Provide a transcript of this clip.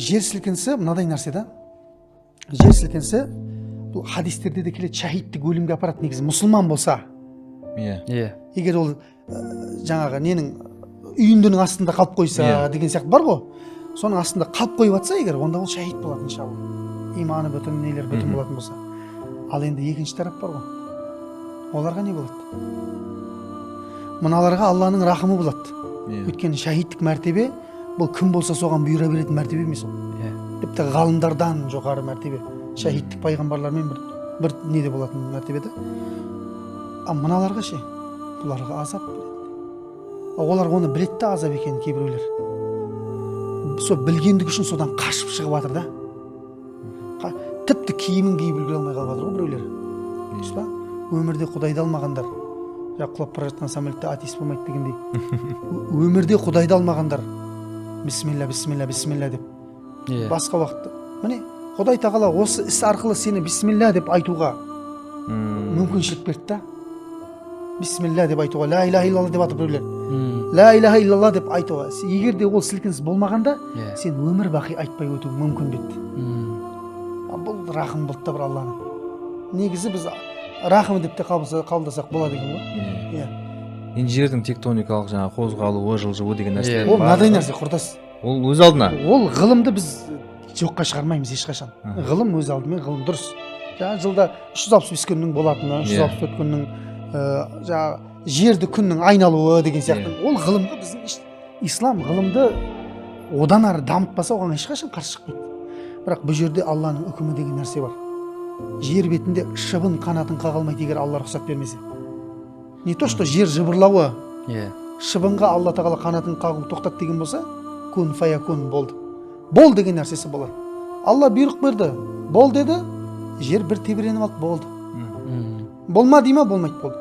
жер сілкінсе мынадай нәрсе да. Жер сілкінсе бұл хадистерде де келеді, шахидтік өлімге апарады негізі мұсылман болса. Иә. Егер ол жаңағы ненің үйіндінің астында қалып қойса деген сияқты бар ғой. Соның астында қалып қойып жатса егер, онда ол шахид болады иншалла. Иманы бүтін, нелер бүтін болатын болса. Ал енді екінші тарап бар ғой. Оларға не болады? Мыналарға Алланың рахымы болады. Өйткені шахидтік мәртебе бұл кім болса соған бұйыра беретін мәртебе емес ол. Тіпті ғалымдардан жоғары мәртебе. Шахидтік пайғамбарлармен бір неде болатын мәртебе да. А мыналарға ше, бұларға азап береді. Олар оны біледі де азап екенін кейбіреулер. Сол білгендік үшін содан қашып шығып жатыр да. Тіпті киімін киіп үлгере алмай қалып жатыр ғой біреулер. Дұрыс па? Өмірде Құдайды алмағандар. Құлап бара жатқан самолетте атеист болмайды дегендей. Өмірде Құдайды алмағандар. Бисмилля, бисмилля, бисмилля деп. Басқа уақытта. Міне, Құдай тағала осы іс арқылы сені бисмилля деп айтуға мүмкіншілік берді да. Бисмилля деп айтуға, ла иляха иллалла деп атып біреулер. Ла иляха иллалла деп айтуға. Егер де ол сілкініс болмағанда, сен өмір бақи айтпай өтуің мүмкін беді. Бұл рахым болды да бір Алланың. Негізі біз рахым деп те қабылдасақ болады екен ғой. Енді жердің тектоникалық жаңа қозғалуы, жылжуы деген нәрсе. Ол мынадай нәрсе құрдас. Ол өз алдына. Ол ғылымды біз жоққа шығармаймыз ешқашан. Ғылым өз алдымен ғылым дұрыс. Жылда 365 күннің болатыны, 364 күннің жерді күннің айналуы деген сияқты. Ол ғылымға біздің ислам ғылымды одан ары дамытпаса оған ешқашан қарсы шықпайды. Бірақ бұл жерде Алланың үкімі деген нәрсе бар. Жер бетінде шыбын қанатын қаға алмайды егер Алла рұқсат бермесе. Не то что жер жыбырлауы. Шыбынға Алла тағала қанатын қағу тоқтат деген болса, кун фаякун болды. Бол деген нәрсесі болады. Алла бұйрық берді. Бол деді, жер бір тебіреніп алды, болды. Болма дейме, болмайды, болды.